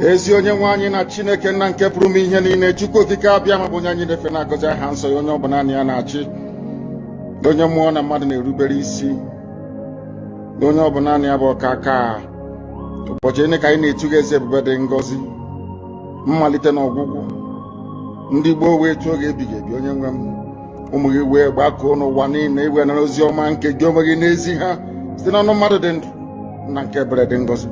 ezi onye nwe anyị na Chineke nna nke pụrụ ime ihe niile, Chukwu okike abịa ma bụ onye anyị na-efe na-agọzi aha nsọ ya, onye ọbụla naanị ya na-achị, onye mmụọ na mmadụ na-erubere isi, onye ọbụla naanị ya bụ ọkaka. Ụbọchị ene ka anyị na-etuga eze ebube dị ngọzi, mmalite na ọgwụgwụ, ndị gboo wee tụọ oge ebighị ebi. Onye nwe m, ụmụ gị wee gbakọọ n'ụwa niile iwe nara ozi ọma nke gị onwe gị n'ezi ha site n'ọnụ mmadụ dị ndụ na nke ebere dị ngọzi.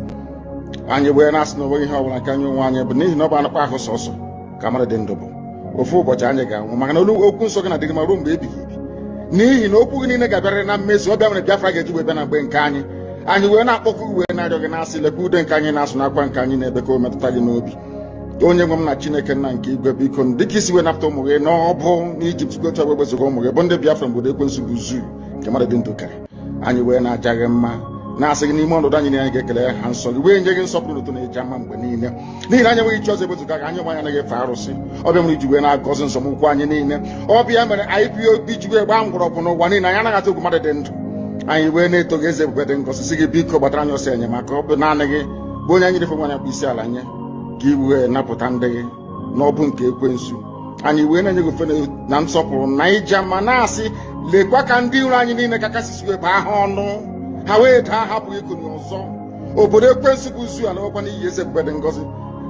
Anyị wee na-asị na onweghị ihe ọbụla nke anyị onwe anyị bụ n'ihi na ọ bụ anụkpa ahụ sọsọ ka mmadụ dị ndụ bụ. Ofu ụbọchị anyị ga-anwụ, maka na okwu nsọ gị na-adịrị ma ruo mgbe ebighị ebi, n'ihi na okwu gị niile ga-abịarịrị na mmezu. Ọ bịa mere Biafra ga-eji wee bịa na mgbe nke anyị. Anyị wee na-akpọkọ uwe na-arịọ gị na-asị, lekwa ude nke anyị na-asụ n'akwa nke anyị na-ebe ka o metụta gị n'obi. Onye nwe m na Chineke nna nke igwe, biko dịka isi wee napụta ụmụ gị n'ọbụ n'Ijipt, gotu ọgbe gbeziga ụmụ gị bụ ndị Biafra mgbe ekwensu bụ zuu nke mmadụ dị ndụ karị. Anyị wee na-aja gị mma, na-asị gị n'ime ọnọdụ anyị na anyị ga-ekele ha nsọ gị, wee nye gị nsọpụrụ n'ụtụ na eji ama mgbe niile, n'ihi na anyị enweghị chi ọzọ ebezuga gị. Anyị nwe anyị anaghị efe arụsị. Ọbịa mere iji wee na-agọzi nsọmụkwụ anyị niile. Ọbịa mere IPOB ji wee gbaa mgbọrọgwụ n'ụwa niile. Anyị anaghị atụ egwu mmadụ dị ndụ. Anyị wee na-eto gị eze ebube dị ngọzi, sị gị biko gbatara anyị ọsọ enyemaka. Ọ bụ naanị gị bụ onye anyị refe nwanyị akpụ isi ala nye gị, wee napụta ndị gị n'ọbụ nke ekwensu. Anyị wee na-enye gị ofe na nsọpụrụ na ija ma na-asị, lekwa ka ndị iro anyị niile ka kasisi wee baa ha ọnụ, ha wee daa hapụ ikonye ọzọ. Obodo ekwensu bụ zu ala nwekwa n'ihi eze ebube dị ngọzi.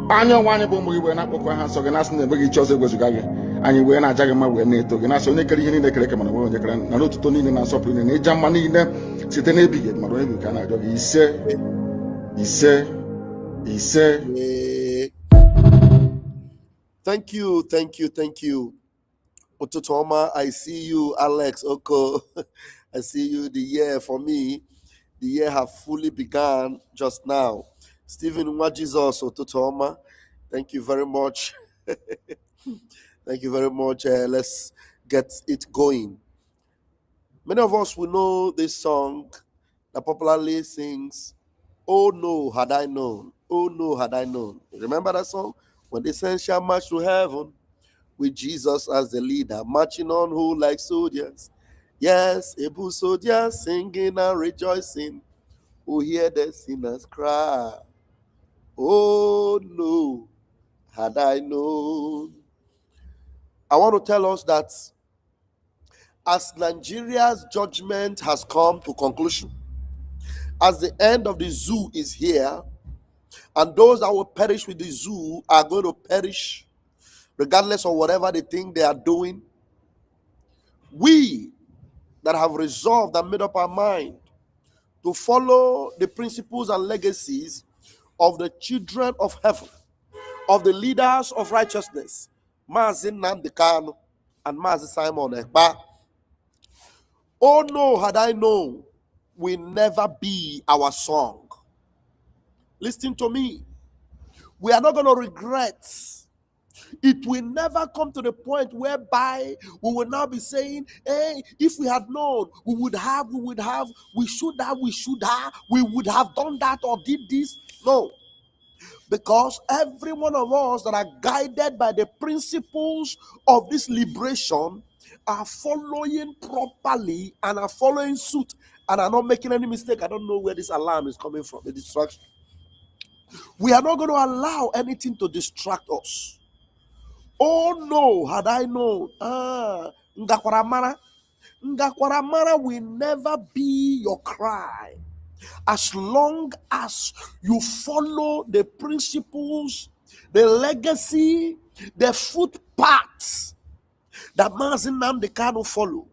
Anya ọnwa anyị bụ ụmụ gị wee na-akpọkọ ha nsọ gị, na-asị na enweghị chi ọzọ egwezuga gị. Anyị wee na-aja gị mma, wee na-eto gị, na-asị onye kere ihe niile kere eke, mana onwe onye kere na n'otuto niile na nsọpụrụ niile na ịja mma niile site n'ebighị ebi, mara onye bụ ka na-arịọ gị. Ise ise ise. Thank you, thank you, thank you. Ototoma, I see you, Alex Oko. I see you. The year for me, the year have fully begun just now. Stephen Nwajizos Ototoma, thank you very much. Thank you very much. Let's get it going. Many of us will know this song that popularly sings, "Oh no, had I known. Oh no, had I known." Remember that song? When the saints shall march to heaven with Jesus as the leader, marching on who like soldiers. Yes, able soldiers singing and rejoicing, who hear the sinners cry. Oh no, had I known. I want to tell us that as Nigeria's judgment has come to conclusion, as the end of the zoo is here, and those that will perish with the zoo are going to perish regardless of whatever they think they are doing, we that have resolved and made up our mind to follow the principles and legacies of the children of heaven, of the leaders of righteousness, Mazi Nnamdi Kanu and Mazi Simon Ekpa. Oh no, had I known, will never be our song. Listen to me. We are not going to regret. It will never come to the point whereby we will now be saying, hey, if we had known, we should have, we would have done that or did this. No. Because every one of us that are guided by the principles of this liberation are following properly and are following suit and are not making any mistake. I don't know where this alarm is coming from, the distraction. We are not going to allow anything to distract us. Oh no, had I known. Ngakwaramara will never be your cry. As long as you follow the principles, the legacy, the footpaths that Mazi Nnamdi Kanu followed,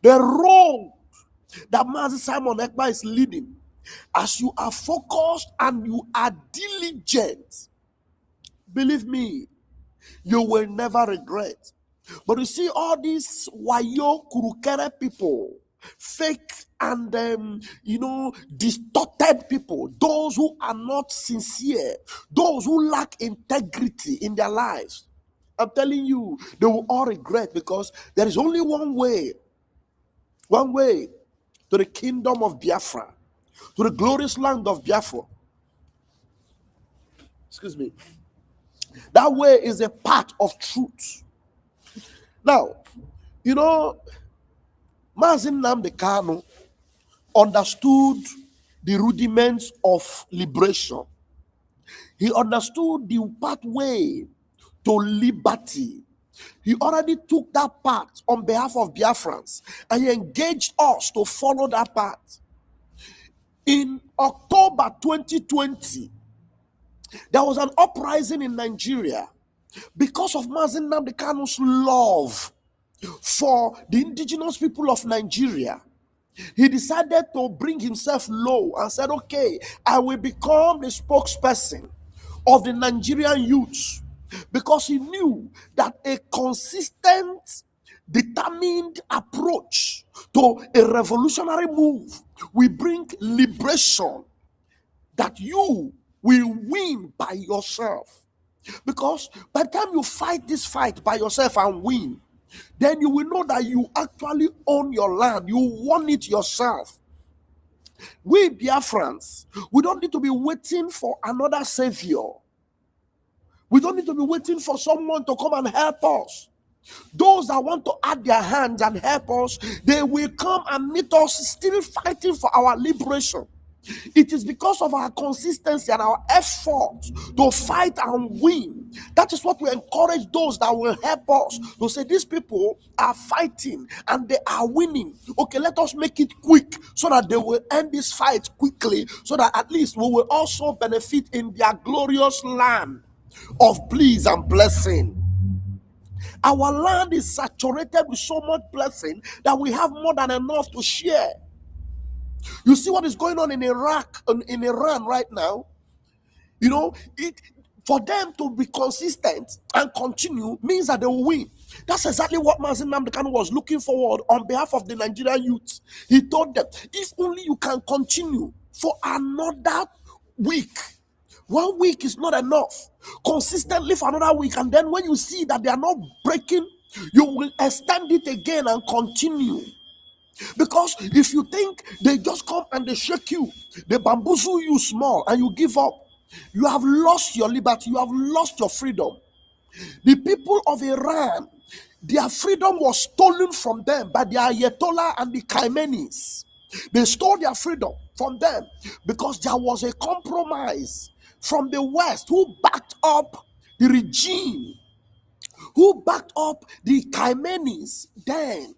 the road that Mazi Simon Ekpa is leading, as you are focused and you are diligent, believe me, you will never regret. But you see, all these wayo kurukere people, fake and distorted people, those who are not sincere, those who lack integrity in their lives, I'm telling you, they will all regret, because there is only one way to the kingdom of Biafra, to the glorious land of Biafra. Excuse me. That way is a path of truth. Now, Mazi Nnamdi Kanu understood the rudiments of liberation. He understood the pathway to liberty. He already took that path on behalf of Biafrans, and he engaged us to follow that path. In October 2020, there was an uprising in Nigeria because of Nnamdi Kanu's love for the indigenous people of Nigeria. He decided to bring himself low and said, okay, I will become the spokesperson of the Nigerian youth, because he knew that a consistent, determined approach to a revolutionary move will bring liberation, that you will win by yourself. Because by the time you fight this fight by yourself and win, then you will know that you actually own your land. You won it yourself. We Biafrans, we don't need to be waiting for another savior. We don't need to be waiting for someone to come and help us. Those that want to add their hands and help us, they will come and meet us still fighting for our liberation. It is because of our consistency and our effort to fight and win. That is what we encourage those that will help us to say, these people are fighting and they are winning. Okay, let us make it quick so that they will end this fight quickly, so that at least we will also benefit in their glorious land of bliss and blessing. Our land is saturated with so much blessing that we have more than enough to share. You see what is going on in Iraq and in Iran right now? You know, for them to be consistent and continue means that they will win. That's exactly what Nnamdi Kanu was looking forward on behalf of the Nigerian youth. He told them, if only you can continue for another week. 1 week is not enough. Consistently for another week, and then when you see that they are not breaking, you will extend it again and continue. Because if you think they just come and they shake you, they bamboozle you small and you give up, you have lost your liberty, you have lost your freedom. The people of Iran, their freedom was stolen from them by the Ayatollah and the Khameneis. They stole their freedom from them because there was a compromise from the West who backed up the regime, who backed up the Khameneis then.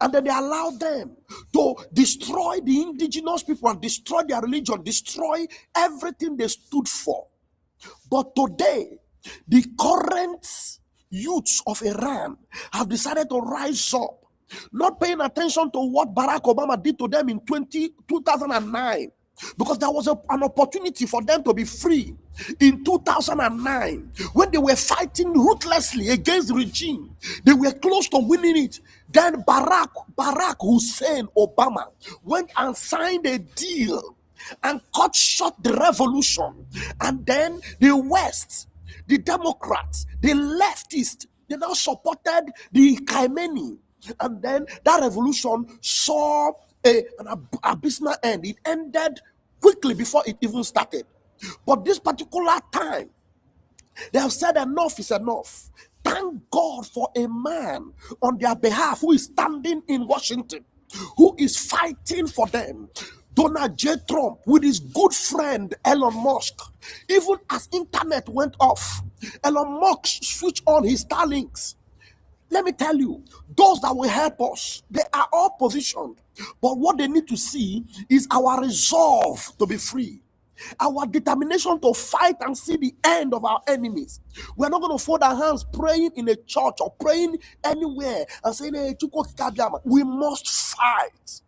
And then they allowed them to destroy the indigenous people and destroy their religion, destroy everything they stood for. But today, the current youths of Iran have decided to rise up, not paying attention to what Barack Obama did to them in 2009. Because there was an opportunity for them to be free in 2009 when they were fighting ruthlessly against the regime. They were close to winning it. Then Barack Hussein Obama went and signed a deal and cut short the revolution. And then the West, the Democrats, the leftists, they now supported the Khamenei. And then that revolution saw an abysmal end. It ended quickly before it even started. But this particular time, they have said enough is enough. Thank God for a man on their behalf who is standing in Washington, who is fighting for them. Donald J. Trump with his good friend Elon Musk. Even as internet went off, Elon Musk switched on his Starlinks. Let me tell you, those that will help us, they are all positioned. But what they need to see is our resolve to be free, our determination to fight and see the end of our enemies. We're not going to fold our hands praying in a church or praying anywhere and saying, hey, we must fight.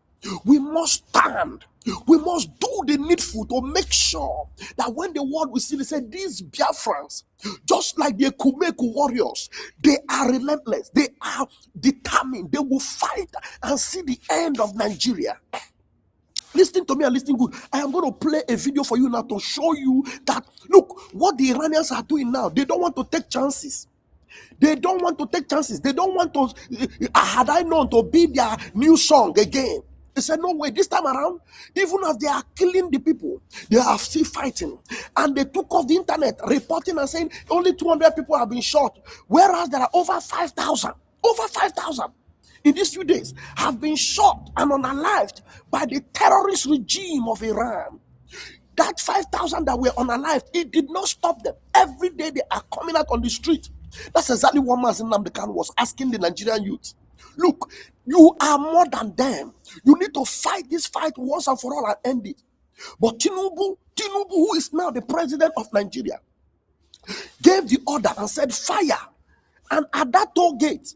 We must stand. We must do the needful to make sure that when the world will see, they say, these Biafrans, just like the Kumeku warriors, they are relentless. They are determined. They will fight and see the end of Nigeria. Listen to me and listen good. I am going to play a video for you now to show you that, look, what the Iranians are doing now, they don't want to take chances. They don't want to take chances. They don't want to, had I known, to be their new song again. They said, no way, this time around, even as they are killing the people, they are still fighting. And they took off the internet, reporting and saying only 200 people have been shot, whereas there are over 5,000 in these few days have been shot and unalived by the terrorist regime of Iran. That 5,000 that were unalived, it did not stop them. Every day they are coming out on the street. That's exactly what Nnamdi Kanu was asking the Nigerian youth. Look, you are more than them. You need to fight this fight once and for all and end it. But Tinubu, who is now the president of Nigeria, gave the order and said fire. And at that toll gate,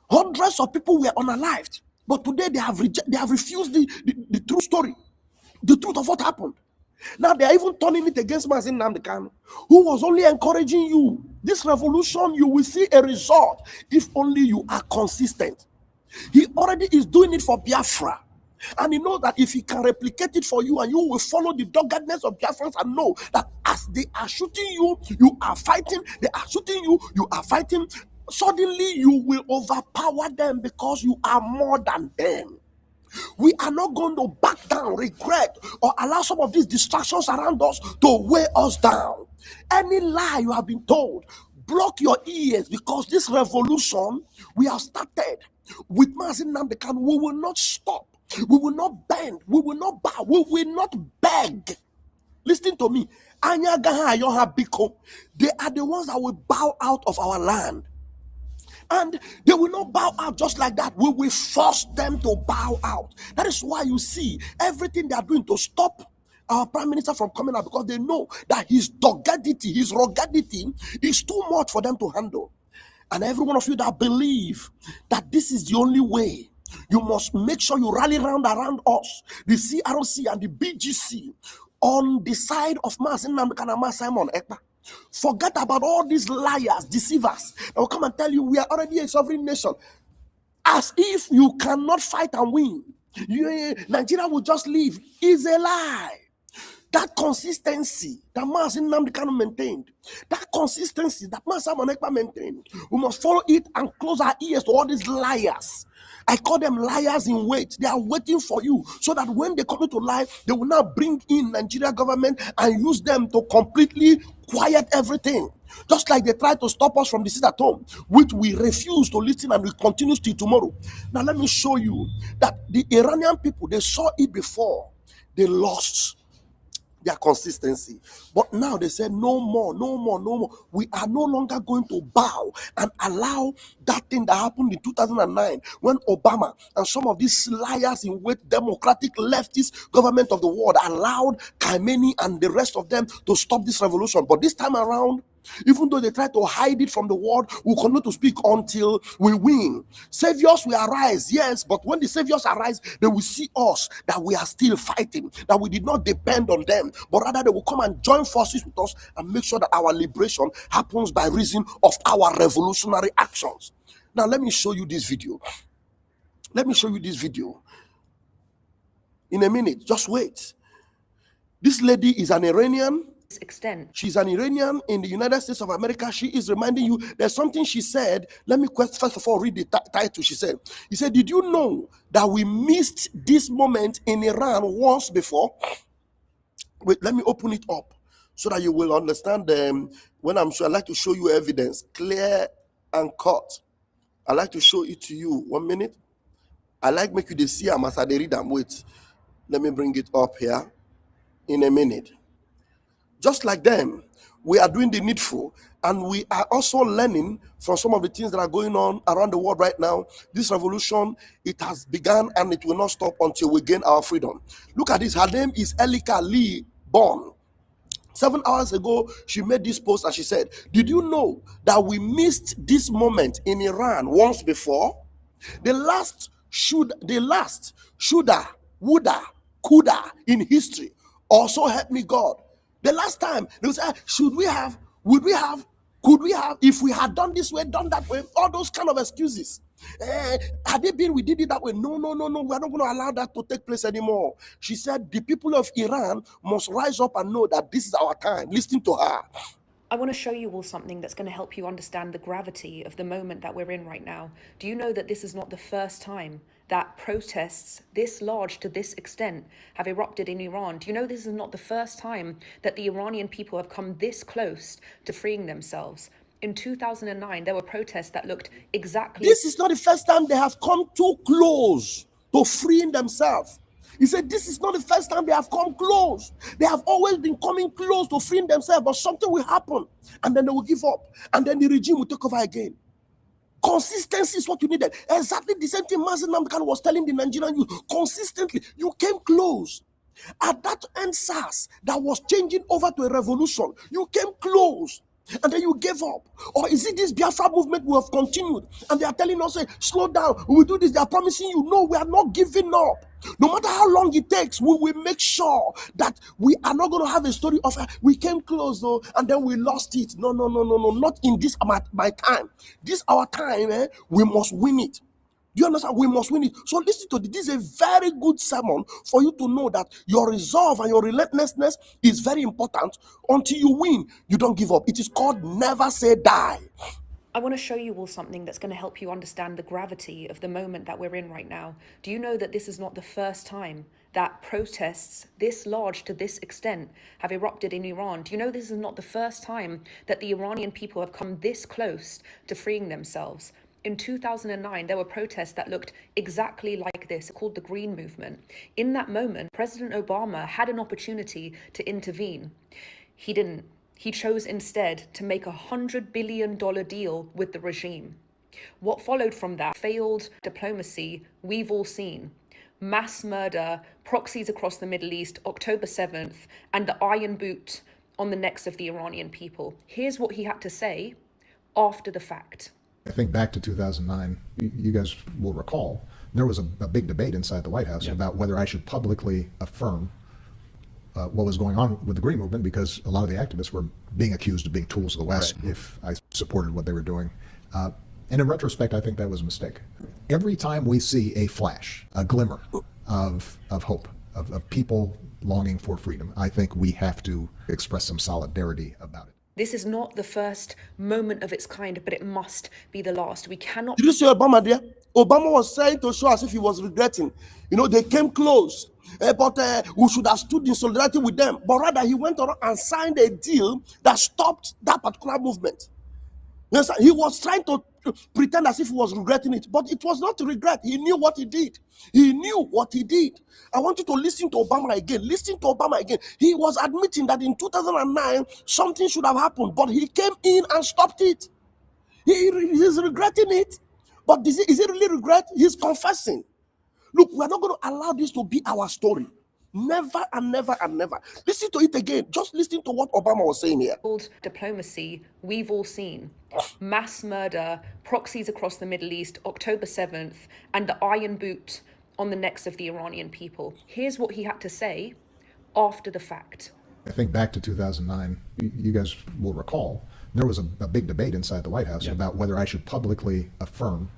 hundreds of people were unalived. But today they have refused the true story, the truth of what happened. Now they are even turning it against Nnamdi Kanu, who was only encouraging you. This revolution, you will see a result if only you are consistent. He already is doing it for Biafra. And he knows that if he can replicate it for you and you will follow the doggedness of Biafrans and know that as they are shooting you, you are fighting, they are shooting you, you are fighting, suddenly you will overpower them because you are more than them. We are not going to back down, regret, or allow some of these distractions around us to weigh us down. Any lie you have been told, block your ears, because this revolution we have started with Nnamdi Kanu, we will not stop. We will not bend. We will not bow. We will not beg. Listen to me. They are the ones that will bow out of our land. And they will not bow out just like that. We will force them to bow out. That is why you see everything they are doing to stop our prime minister from coming out, because they know that his doggedity, his ruggedity is too much for them to handle. And every one of you that believe that this is the only way, you must make sure you rally around us, the CRC and the BGC, on the side of Nnamdi Kanu and Simon Ekpa. Forget about all these liars, deceivers that will come and tell you we are already a sovereign nation, as if you cannot fight and win. Nigeria will just leave. Is a lie. That consistency that Nnamdi Kanu maintained, that consistency that Simon Ekpa maintained, we must follow it and close our ears to all these liars. I call them liars in wait. They are waiting for you so that when they come into life, they will now bring in Nigeria government and use them to completely quiet everything. Just like they tried to stop us from the seat at home, which we refuse to listen and we continue till tomorrow. Now let me show you that the Iranian people, they saw it before. They lost their consistency, but now they said no more. We are no longer going to bow and allow that thing that happened in 2009 when Obama and some of these liars in wait democratic leftist government of the world allowed Khamenei and the rest of them to stop this revolution. But this time around, even though they try to hide it from the world, we'll continue to speak until we win. Saviors will arise, yes, but when the saviors arise, they will see us, that we are still fighting, that we did not depend on them, but rather they will come and join forces with us and make sure that our liberation happens by reason of our revolutionary actions. Now, let me show you this video. In a minute. Just wait. This lady is an Iranian. Extent. She's an Iranian in the United States of America. She is reminding you there's something she said. Let me first of all read the title. She said, did you know that we missed this moment in Iran once before? Wait, let me open it up so that you will understand them. When I'm sure, I like to show you evidence, clear and cut. I like to show it to you. 1 minute. I like make you the see as I read them. Wait, let me bring it up here in a minute. Just like them, we are doing the needful, and we are also learning from some of the things that are going on around the world right now. This revolution, it has begun and it will not stop until we gain our freedom. Look at this. Her name is Elika Lee Born. 7 hours ago, she made this post and she said, did you know that we missed this moment in Iran once before? The last shoulda, woulda, coulda in history. Also help me God. The last time they would say, would we have, could we have, if we had done this way, done that way, all those kind of excuses. Had it been we did it that way? No, we're not going to allow that to take place anymore. She said the people of Iran must rise up and know that this is our time. Listen to her. I want to show you all something that's going to help you understand the gravity of the moment that we're in right now. Do you know that this is not the first time that protests this large to this extent have erupted in Iran? Do you know this is not the first time that the Iranian people have come this close to freeing themselves? In 2009, there were protests that looked exactly... This is not the first time they have come too close to freeing themselves. He said, this is not the first time they have come close. They have always been coming close to freeing themselves, but something will happen, and then they will give up, and then the regime will take over again. Consistency is what you needed. Exactly the same thing Nnamdi Kanu was telling the Nigerian youth. Consistently, you came close. At that end SARS that was changing over to a revolution, you came close. And then you gave up. Or is it this Biafra movement we have continued? And they are telling us, hey, slow down, we will do this. They are promising you. No, we are not giving up. No matter how long it takes, we will make sure that we are not going to have a story of we came close though, and then we lost it. No, not in this my time. This our time, we must win it. Do you understand? We must win it. So listen to this. This is a very good sermon for you to know that your resolve and your relentlessness is very important. Until you win, you don't give up. It is called never say die. I want to show you all something that's going to help you understand the gravity of the moment that we're in right now. Do you know that this is not the first time that protests this large to this extent have erupted in Iran? Do you know this is not the first time that the Iranian people have come this close to freeing themselves? In 2009, there were protests that looked exactly like this, called the Green Movement. In that moment, President Obama had an opportunity to intervene. He didn't. He chose instead to make a $100 billion deal with the regime. What followed from that? Failed diplomacy we've all seen. Mass murder, proxies across the Middle East, October 7th, and the iron boot on the necks of the Iranian people. Here's what he had to say after the fact. I think back to 2009, you guys will recall, there was a big debate inside the White House about whether I should publicly affirm what was going on with the Green Movement, because a lot of the activists were being accused of being tools of the West if I supported what they were doing. And in retrospect, I think that was a mistake. Every time we see a flash, a glimmer of hope, of people longing for freedom, I think we have to express some solidarity about it. This is not the first moment of its kind, but it must be the last. We cannot... Did you see Obama there? Obama was trying to show as if he was regretting. You know, they came close, but we should have stood in solidarity with them. But rather, he went around and signed a deal that stopped that particular movement. Yes, he was trying to pretend as if he was regretting it, but it was not regret. He knew what he did. He knew what he did. I want you to listen to Obama again. Listen to Obama again. He was admitting that in 2009, something should have happened, but he came in and stopped it. He's regretting it, but is it really regret? He's confessing. Look, we're not going to allow this to be our story. Never and never and never. Listen to it again. Just listen to what Obama was saying here. Diplomacy we've all seen. Mass murder, proxies across the Middle East, October 7th, and the iron boot on the necks of the Iranian people. Here's what he had to say after the fact. I think back to 2009, you guys will recall, there was a big debate inside the White House about whether I should publicly affirm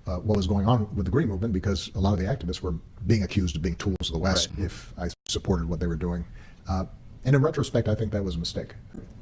what was going on with the Green Movement, because a lot of the activists were being accused of being tools of the West if I supported what they were doing. And in retrospect, I think that was a mistake.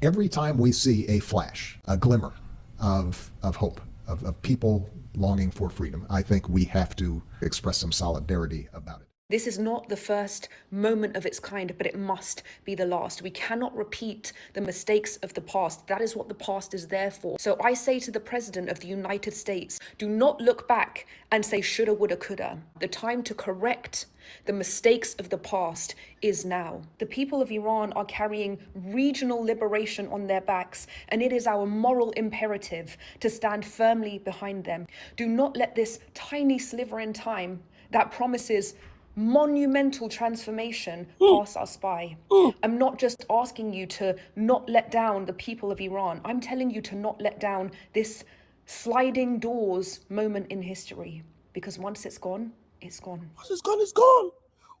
Every time we see a flash, a glimmer of hope, of people longing for freedom, I think we have to express some solidarity about it. This is not the first moment of its kind, but it must be the last. We cannot repeat the mistakes of the past. That is what the past is there for. So I say to the President of the United States, do not look back and say shoulda, woulda, coulda. The time to correct the mistakes of the past is now. The people of Iran are carrying regional liberation on their backs, and it is our moral imperative to stand firmly behind them. Do not let this tiny sliver in time that promises monumental transformation pass us by. I'm not just asking you to not let down the people of Iran. I'm telling you to not let down this sliding doors moment in history, because once it's gone, it's gone. Once it's gone, it's gone.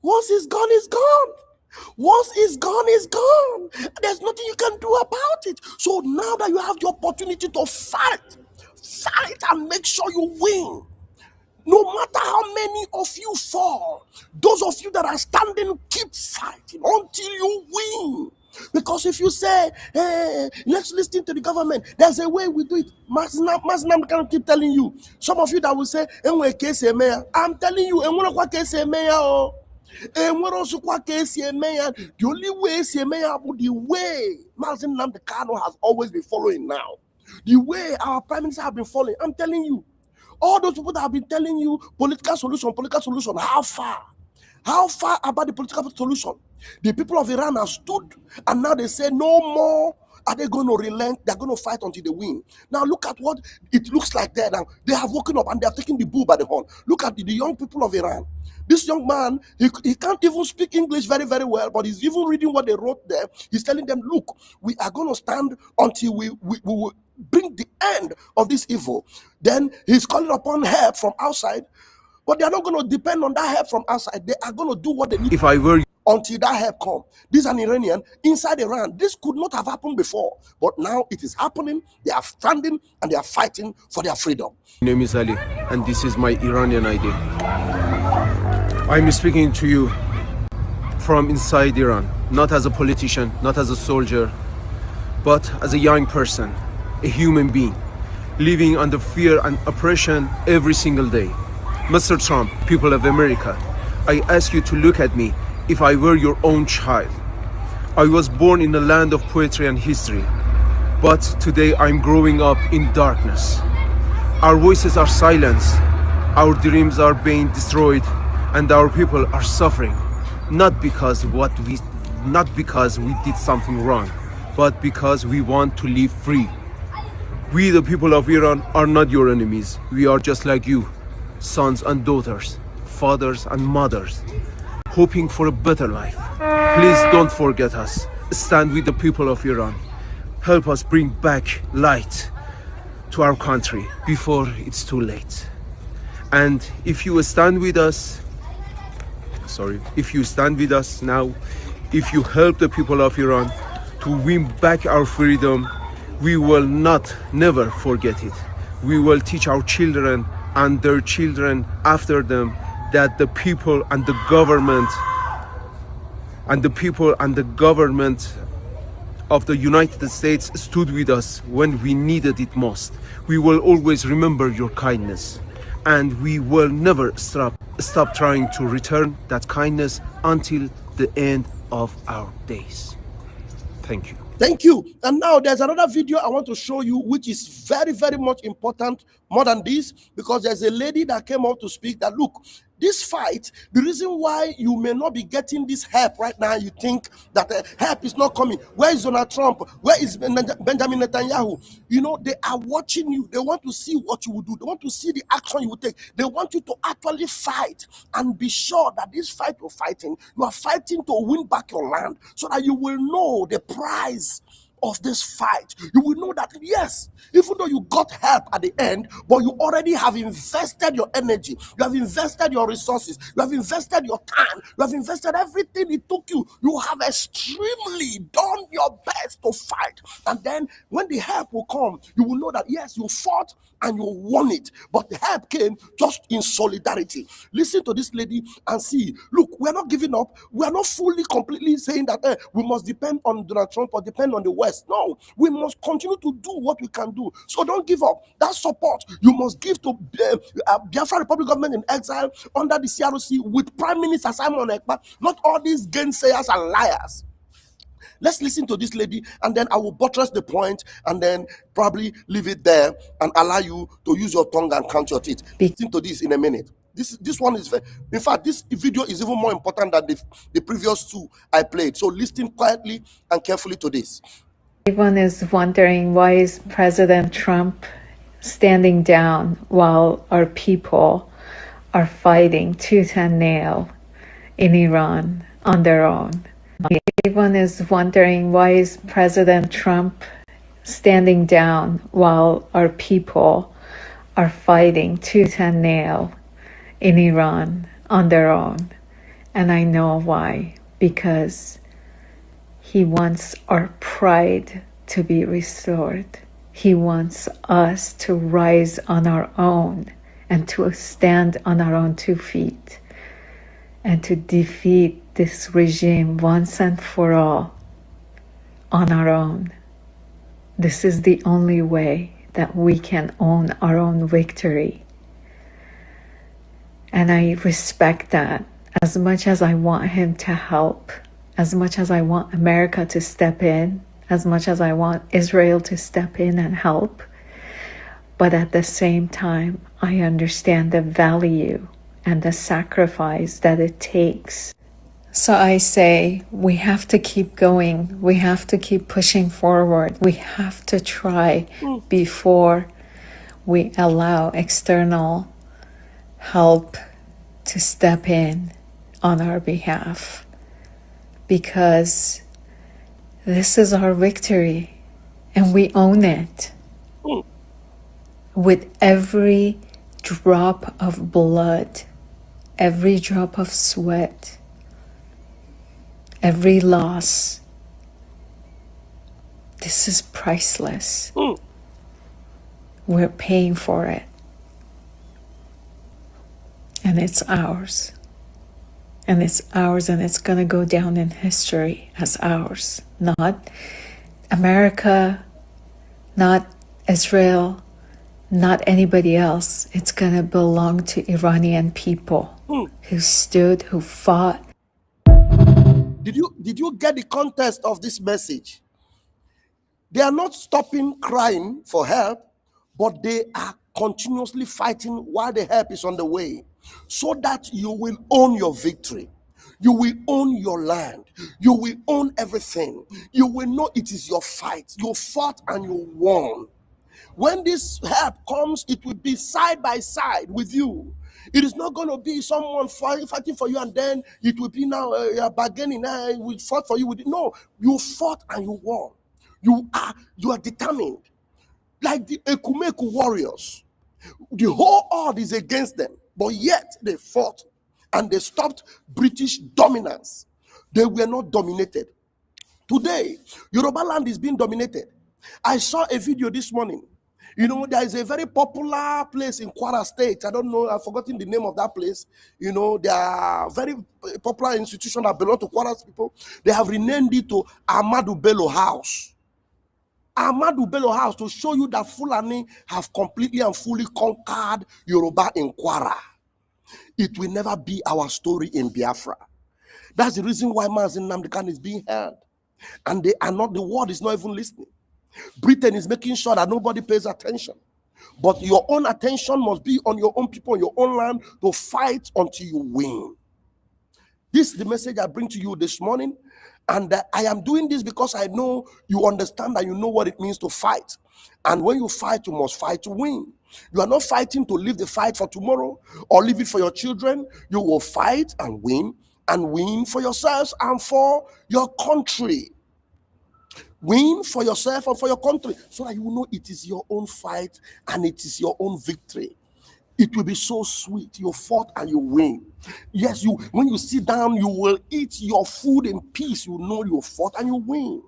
Once it's gone, it's gone. Once it's gone, it's gone. There's nothing you can do about it. So now that you have the opportunity to fight and make sure you win. No matter how many of you fall, those of you that are standing, keep fighting until you win. Because if you say, hey, let's listen to the government, there's a way we do it. Nnamdi Kanu keep telling you. Some of you that will say, I'm telling you, the only way the way Nnamdi Kanu has always been following now, the way our prime minister have been following, I'm telling you, all those people that have been telling you political solution, how far? How far about the political solution? The people of Iran have stood, and now they say no more. Are they going to relent? They're going to fight until they win. Now look at what it looks like there now. They have woken up and they have taken the bull by the horn. Look at the young people of Iran. This young man, he can't even speak English very, very well, but he's even reading what they wrote there. He's telling them, look, we are going to stand until we will bring the end of this evil. Then he's calling upon help from outside, but they are not going to depend on that help from outside. They are going to do what they need. If I were Until that help come. This is an Iranian inside Iran. This could not have happened before, but now it is happening. They are standing and they are fighting for their freedom. My name is Ali, and this is my Iranian ID. I'm speaking to you from inside Iran, not as a politician, not as a soldier, but as a young person, a human being, living under fear and oppression every single day. Mr. Trump, people of America, I ask you to look at me if I were your own child. I was born in a land of poetry and history, but today I'm growing up in darkness. Our voices are silenced, our dreams are being destroyed, and our people are suffering, not because we did something wrong, but because we want to live free. We, the people of Iran, are not your enemies. We are just like you, sons and daughters, fathers and mothers, hoping for a better life. Please don't forget us. Stand with the people of Iran. Help us bring back light to our country before it's too late. And if you stand with us now, if you help the people of Iran to win back our freedom, we will never forget it. We will teach our children and their children after them that the people and the government of the United States stood with us when we needed it most. We will always remember your kindness, and we will never stop trying to return that kindness until the end of our days. Thank you. Thank you. And now there's another video I want to show you, which is very, very much important, more than this, because there's a lady that came out to speak that, look, this fight, the reason why you may not be getting this help right now, you think that help is not coming. Where is Donald Trump? Where is Benjamin Netanyahu? You know, they are watching you. They want to see what you will do. They want to see the action you will take. They want you to actually fight and be sure that this fight you're fighting, you are fighting to win back your land, so that you will know the price of this fight. You will know that, yes, even though you got help at the end, but you already have invested your energy, you have invested your resources, you have invested your time, you have invested everything it took you. You have extremely done your best to fight. And then when the help will come, you will know that, yes, you fought and you won it, but the help came just in solidarity. Listen to this lady and see, look, we're not giving up. We are not fully, completely saying that we must depend on Donald Trump or depend on the West. No, we must continue to do what we can do. So don't give up. That support you must give to Biafra Republic government in exile under the CRC with Prime Minister Simon Ekpa, not all these gainsayers and liars. Let's listen to this lady, and then I will buttress the point, and then probably leave it there and allow you to use your tongue and count your teeth. Listen to this in a minute. This one is very, in fact, this video is even more important than the previous two I played. So listen quietly and carefully to this. Everyone is wondering, why is President Trump standing down while our people are fighting tooth and nail in Iran on their own? Everyone is wondering, why is President Trump standing down while our people are fighting tooth and nail in Iran on their own? And I know why. Because he wants our pride to be restored. He wants us to rise on our own and to stand on our own 2 feet and to defeat this regime once and for all on our own. This is the only way that we can own our own victory. And I respect that. As much as I want him to help, as much as I want America to step in, as much as I want Israel to step in and help, but at the same time, I understand the value and the sacrifice that it takes. So I say we have to keep going. We have to keep pushing forward. We have to try before we allow external help to step in on our behalf. Because this is our victory and we own it. With every drop of blood, every drop of sweat, every loss, this is priceless. We're paying for it. And it's ours. And it's ours, and it's going to go down in history as ours. Not America, not Israel, not anybody else. It's going to belong to Iranian people who stood, who fought. Did you get the context of this message? They are not stopping crying for help, but they are continuously fighting while the help is on the way, so that you will own your victory. You will own your land. You will own everything. You will know it is your fight. You fought and you won. When this help comes, it will be side by side with you. It is not going to be someone fighting for you and then it will be now you're bargaining. We fought for you. No, you fought and you won. You are determined. Like the Ekumeku warriors. The whole world is against them, but yet they fought and they stopped British dominance. They were not dominated. Today, Yoruba land is being dominated. I saw a video this morning. You know, there is a very popular place in Kwara State. I don't know, I've forgotten the name of that place. You know, there are very popular institutions that belong to Kwara people. They have renamed it to Ahmadu Bello House. Ahmadu Bello House, to show you that Fulani have completely and fully conquered Yoruba in Kwara. It will never be our story in Biafra. That's the reason why Nnamdi Kanu is being held. And they are not, the world is not even listening. Britain is making sure that nobody pays attention. But your own attention must be on your own people, on your own land, to fight until you win. This is the message I bring to you this morning. And I am doing this because I know you understand and you know what it means to fight. And when you fight, you must fight to win. You are not fighting to leave the fight for tomorrow or leave it for your children. You will fight and win for yourselves and for your country. Win for yourself and for your country, so that you will know it is your own fight and it is your own victory. It will be so sweet. You fought and you win. Yes, when you sit down, you will eat your food in peace. You know you fought and you win.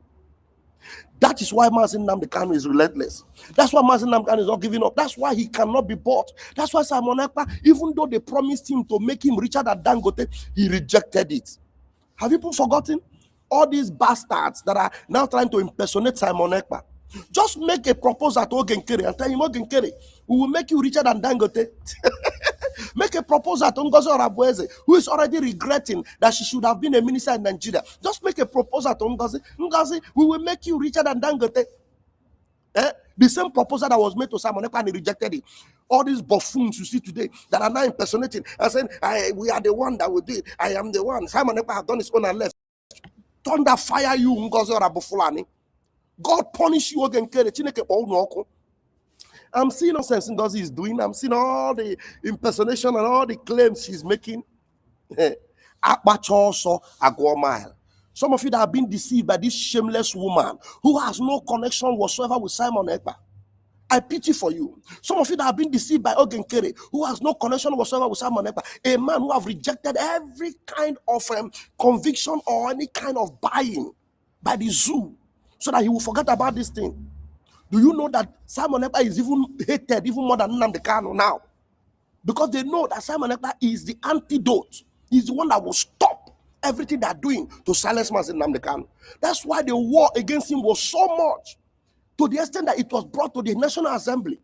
That is why Nnamdi Kanu is relentless. That's why Nnamdi Kanu is not giving up. That's why he cannot be bought. That's why Simon Ekpa, even though they promised him to make him richer than Dangote, he rejected it. Have people forgotten? All these bastards that are now trying to impersonate Simon Ekpa. Just make a proposal to Ogenkere and tell him, Ogenkere, we will make you richer than Dangote. Make a proposal to Ngozi Orabueze, who is already regretting that she should have been a minister in Nigeria. Just make a proposal to Ngozi. Ngozi, we will make you richer than Dangote. The same proposal that was made to Simon Ekpa and he rejected it. All these buffoons you see today that are now impersonating and saying, we are the one that will do it. I am the one. Simon Ekpa has done his own and left. Thunder fire you, Ngozi Orabufulani. God punish you again. I'm seeing nonsense Ngozi is doing. I'm seeing all the impersonation and all the claims she's making. Some of you that have been deceived by this shameless woman who has no connection whatsoever with Simon Ekpa. I pity for you. Some of you that have been deceived by Ogenkere, who has no connection whatsoever with Simon Ekpa, a man who have rejected every kind of conviction or any kind of buying by the zoo, so that he will forget about this thing. Do you know that Simon Ekpa is even hated even more than Nnamdi Kanu now? Because they know that Simon Ekpa is the antidote. He's the one that will stop everything they're doing to silence Nnamdi Kanu. That's why the war against him was so much, to the extent that it was brought to the National Assembly.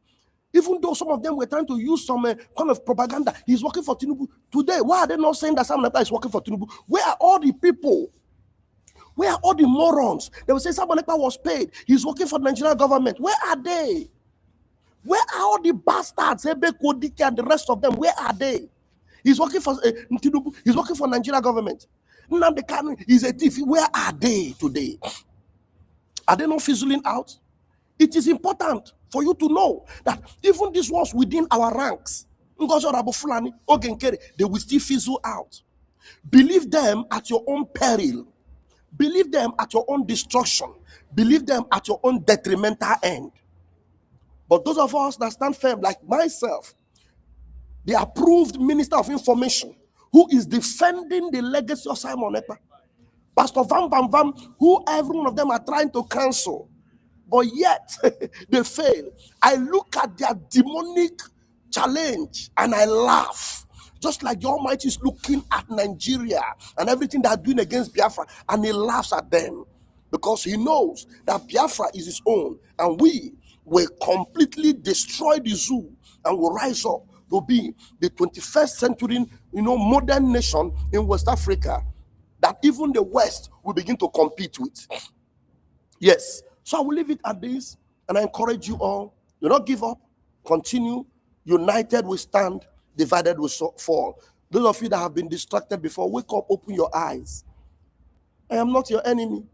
Even though some of them were trying to use some kind of propaganda, he's working for Tinubu. Today, why are they not saying that Simon Ekpa is working for Tinubu? Where are all the people? Where are all the morons? They will say Simon Ekpa was paid. He's working for the Nigerian government. Where are they? Where are all the bastards, Ebe Kodike and the rest of them? Where are they? He's working for Tinubu. He's working for Nigeria government. Nnamdi Kanu is a thief. Where are they today? Are they not fizzling out? It is important for you to know that even these ones within our ranks, they will still fizzle out. Believe them at your own peril. Believe them at your own destruction. Believe them at your own detrimental end. But those of us that stand firm, like myself, the approved Minister of Information, who is defending the legacy of Simon Ekpa, Pastor Van Van Van, who every one of them are trying to cancel, but yet they fail. I look at their demonic challenge and I laugh. Just like the Almighty is looking at Nigeria and everything they're doing against Biafra, and he laughs at them because he knows that Biafra is his own, and we will completely destroy the zoo and will rise up to be the 21st century, modern nation in West Africa that even the West will begin to compete with. Yes. So I will leave it at this, and I encourage you all, do not give up, continue. United we stand, divided we fall. Those of you that have been distracted before, wake up, open your eyes. I am not your enemy.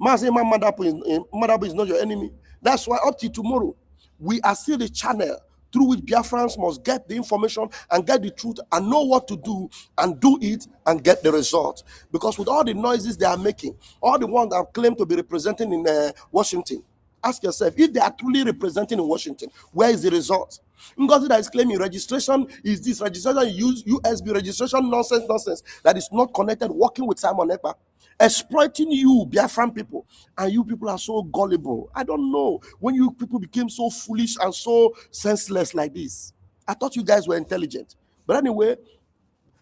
Madabu is not your enemy. That's why up to tomorrow, we are still the channel through which Biafrans must get the information and get the truth and know what to do and do it and get the result. Because with all the noises they are making, all the ones that claim to be representing in Washington, ask yourself, if they are truly representing in Washington, where is the result? Ngozi that is claiming registration is this, registration use USB registration, nonsense that is not connected, working with Simon Ekpa, exploiting you, Biafran people, and you people are so gullible. I don't know when you people became so foolish and so senseless like this. I thought you guys were intelligent. But anyway,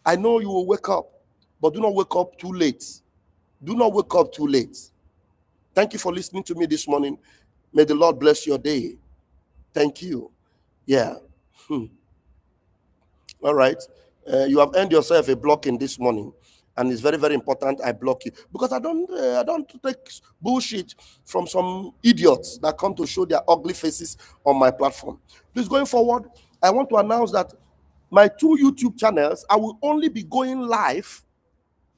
I know you will wake up, but do not wake up too late. Do not wake up too late. Thank you for listening to me this morning. May the Lord bless your day. Thank you. Yeah. All right. You have earned yourself a blocking this morning, and it's very, very important I block you, because I don't take bullshit from some idiots that come to show their ugly faces on my platform. Please, going forward, I want to announce that my 2 YouTube channels, I will only be going live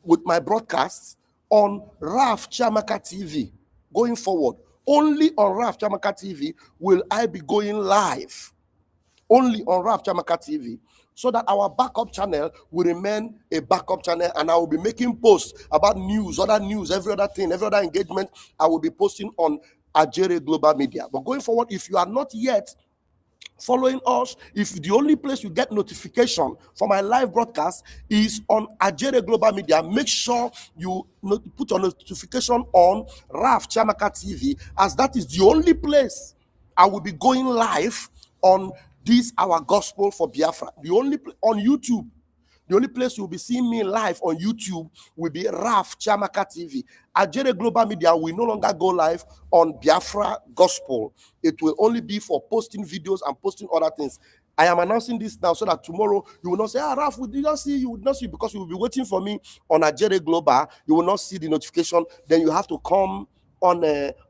with my broadcasts on Raf Chiamaka TV. Going forward, only on Raf Chiamaka TV will I be going live. Only on Raf Chiamaka TV, so that our backup channel will remain a backup channel, and I will be making posts about news, other news, every other thing, every other engagement I will be posting on Ajere Global Media. But going forward, if you are not yet following us, if the only place you get notification for my live broadcast is on Ajere Global Media, make sure you put your notification on Raf Chiamaka TV, as that is the only place I will be going live on this our gospel for Biafra. The only on YouTube, the only place you'll be seeing me live on YouTube will be Raf Chiamaka TV. Ajere Global Media will no longer go live on Biafra Gospel. It will only be for posting videos and posting other things. I am announcing this now so that tomorrow you will not say, Raf, we did not see you, would not see, because you will be waiting for me on Ajere Global. You will not see the notification. Then you have to come on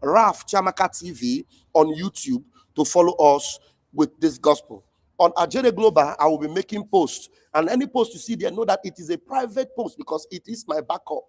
Raf Chiamaka TV on YouTube to follow us with this gospel. On Ajere Global, I will be making posts, and any post you see there, know that it is a private post, because it is my backup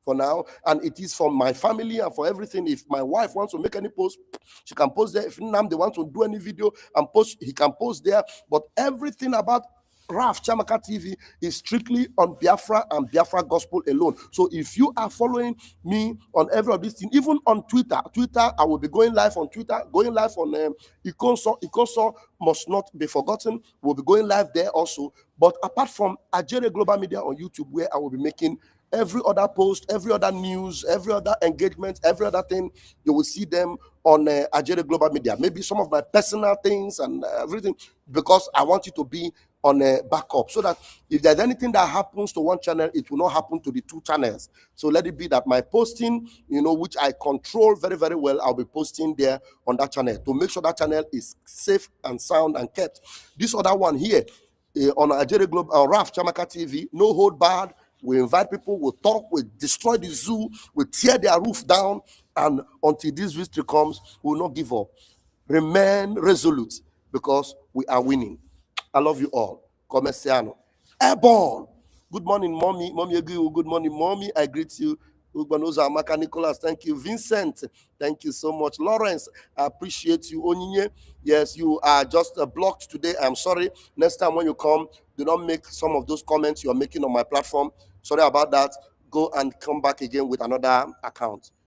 for now, and it is for my family and for everything. If my wife wants to make any post, she can post there. If Nnamdi wants to do any video and post, he can post there. But everything about Raf Chiamaka TV is strictly on Biafra and Biafra Gospel alone. So if you are following me on every of these things, even on Twitter, I will be going live on Twitter, going live on Ikonso must not be forgotten. We'll be going live there also. But apart from Ajere Global Media on YouTube, where I will be making every other post, every other news, every other engagement, every other thing, you will see them on Ajere Global Media. Maybe some of my personal things and everything, because I want you to be on a backup, so that if there's anything that happens to one channel, it will not happen to the 2 channels. So let it be that my posting, which I control very, very well, I'll be posting there on that channel to make sure that channel is safe and sound and kept. This other one here on Ajere Global, on Raf Chiamaka TV, no hold barred. We invite people, we'll talk, we'll destroy the zoo, we'll tear their roof down, and until this victory comes, we will not give up. Remain resolute, because we are winning. I love you all. Come Siano. Airborne. Good morning, mommy. Mommy, good morning, mommy. I greet you. Ugbanoza Amaka Nicholas, thank you. Vincent, thank you so much. Lawrence, I appreciate you. Onyinye, yes, you are just blocked today. I'm sorry. Next time when you come, do not make some of those comments you are making on my platform. Sorry about that. Go and come back again with another account.